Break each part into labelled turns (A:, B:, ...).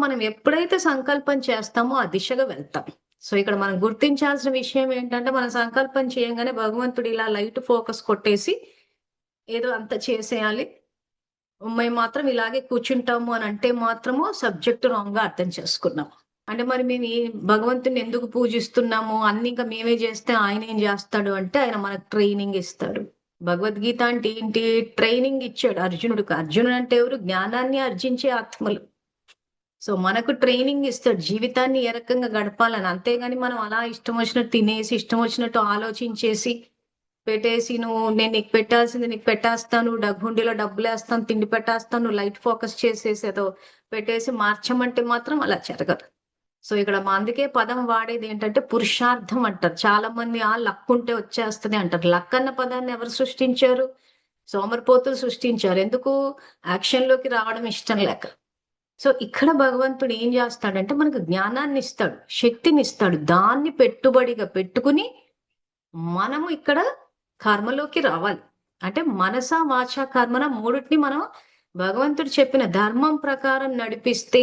A: మనం ఎప్పుడైతే సంకల్పం చేస్తామో ఆ దిశగా వెళ్తాం. సో, ఇక్కడ మనం గుర్తించాల్సిన విషయం ఏంటంటే, మనం సంకల్పం చేయంగానే భగవంతుడు ఇలా లైట్ ఫోకస్ కొట్టేసి, ఏదో అంత చేసేయాలి. మేము మాత్రం ఇలాగే కూర్చుంటాము అని అంటే మాత్రము సబ్జెక్ట్ రాంగ్‌గా అర్థం చేసుకున్నాం. అంటే మరి మేము ఈ భగవంతుడిని ఎందుకు పూజిస్తున్నాము? అన్నీ ఇంక మేమే చేస్తే ఆయనేం చేస్తాడు అంటే, ఆయన మనకు ట్రైనింగ్ ఇస్తాడు. భగవద్గీత అంటే ఏంటి? ట్రైనింగ్ ఇచ్చాడు అర్జునుడికి. అర్జునుడు అంటే ఎవరు? జ్ఞానాన్ని ఆర్జించే ఆత్మలు. సో, మనకు ట్రైనింగ్ ఇస్తాడు. జీవితాన్ని ఏ రకంగా గడపాలని. అంతేగాని మనం అలా ఇష్టం వచ్చినట్టు తినేసి, ఇష్టం వచ్చినట్టు ఆలోచించేసి, పెట్టేసి నేను నీకు పెట్టాల్సింది నీకు పెట్టేస్తాను. హుండీలో డబ్బులేస్తాను, తిండి పెట్టేస్తాను. నువ్వు లైట్ ఫోకస్ చేసేసి ఏదో పెట్టేసి మార్చమంటే మాత్రం అలా జరగదు. సో, ఇక్కడ అందుకే పదం వాడేది ఏంటంటే పురుషార్థం అంటారు. చాలా మంది లక్ ఉంటే వచ్చేస్తది అంటారు. లక్ అన్న పదాన్ని ఎవరు సృష్టించారు? సోమరిపోతులు సృష్టించారు. ఎందుకు? యాక్షన్‌లోకి రావడం ఇష్టం లేక. సో, ఇక్కడ భగవంతుడు ఏం జేస్తాడంటే, మనకు జ్ఞానాన్నిస్తాడు, శక్తినిస్తాడు. దాన్ని పెట్టుబడిగా పెట్టుకుని, మనము ఇక్కడ కర్మలోకి రావాలి. అంటే మనస, వాచ, కర్మన మూడిటిని మనం భగవంతుడు చెప్పిన ధర్మం ప్రకారం నడిపిస్తే,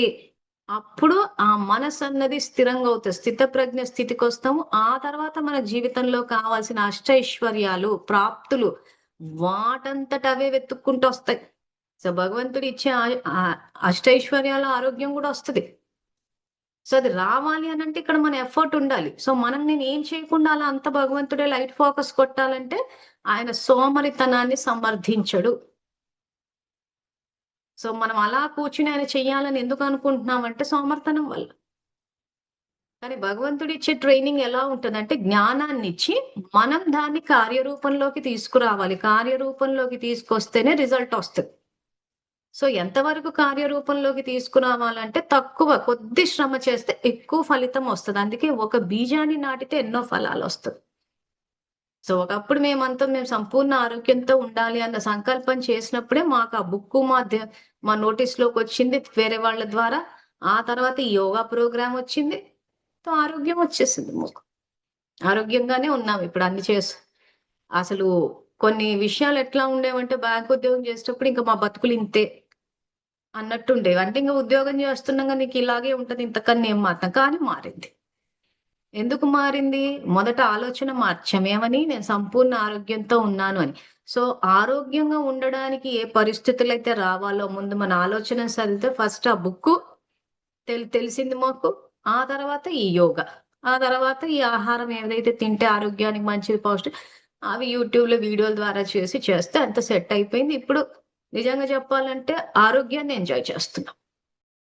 A: అప్పుడు ఆ మనసన్నది స్థిరంగా అవుతది. స్థితప్రజ్ఞ స్థితికొస్తాము. ఆ తర్వాత మన జీవితంలో కావాల్సిన అష్టైశ్వర్యాలు, ప్రాప్తులు వాటంతట అవే వెతుక్కుంటూ వస్తాయి. సో, భగవంతుడు ఇచ్చే అష్టైశ్వర్యాల ఆరోగ్యం గూడా వస్తది. సో, అది రావాలి అనంటే ఇక్కడ మన ఎఫర్ట్ ఉండాలి. సో, నేనేం చేయకుండా అలా అంత భగవంతుడే లైట్ ఫోకస్ కొట్టాలంటే, ఆయన సోమరితనాన్ని సమర్థించడు. సో, మనం అలా కూర్చొని ఆయన చెయ్యాలని ఎందుకు అనుకుంటున్నామంటే సోమరితనం వల్ల. కానీ భగవంతుడిచ్చే ట్రైనింగ్ ఎలా ఉంటదంటే జ్ఞానాన్నిచ్చి, మనం దాన్ని కార్యరూపంలోకి తీసుకురావాలి. కార్యరూపంలోకి తీసుకొస్తేనే రిజల్ట్ ఒస్తది. సో, ఎంతవరకు కార్యరూపంలోకి తీసుకురావాలంటే కొద్ది శ్రమ చేస్తే ఎక్కువ ఫలితం వస్తది. అందుకే ఒక బీజాన్ని నాటితే ఎన్నో ఫలాలొస్తది. సో, ఒకప్పుడు మేము సంపూర్ణ ఆరోగ్యంతో ఉండాలి అన్న సంకల్పం చేసినప్పుడే మాకు ఆ బుక్కు మా నోటీస్‌లోకొచ్చింది వేరే వాళ్ళ ద్వారా. ఆ తర్వాత ఈ యోగా ప్రోగ్రామ్ వచ్చింది. సో, ఆరోగ్యం వచ్చేసింది మాకు. ఆరోగ్యంగానే ఉన్నాం ఇప్పుడు అన్ని అసలు కొన్ని విషయాలు ఎట్లా ఉండేవంటే బ్యాంక్ ఉద్యోగం చేసేటప్పుడు ఇంక మా బతుకులు ఇంతే. అన్నట్టుండేవి. అంటే ఇంక ఉద్యోగం చేస్తున్నాంగా నీకు ఇలాగే ఉంటది ఇంతకన్నా ఏం మారతాం. కానీ మారింది. ఎందుకు మారింది? మొదట ఆలోచన మార్చాం. ఏమని? నేను సంపూర్ణ ఆరోగ్యంతో ఉన్నాను అని. సో, ఆరోగ్యంగా ఉండడానికి ఏ పరిస్థితులైతే రావాలో ముందు మన ఆలోచన సరితే ఫస్ట్ ఆ బుక్కు తెలిసింది మాకు. ఆ తర్వాత ఈ యోగా. ఆ తర్వాత ఈ ఆహారం ఏదైతే తింటే ఆరోగ్యానికి మంచిది అవి యూట్యూబ్‌లో వీడియోల ద్వారా చేస్తే అంత సెట్ అయిపోయింది. ఇప్పుడు నిజంగా చెప్పాలంటే ఆరోగ్యాన్ని ఎంజాయ్ చేస్తున్నాం.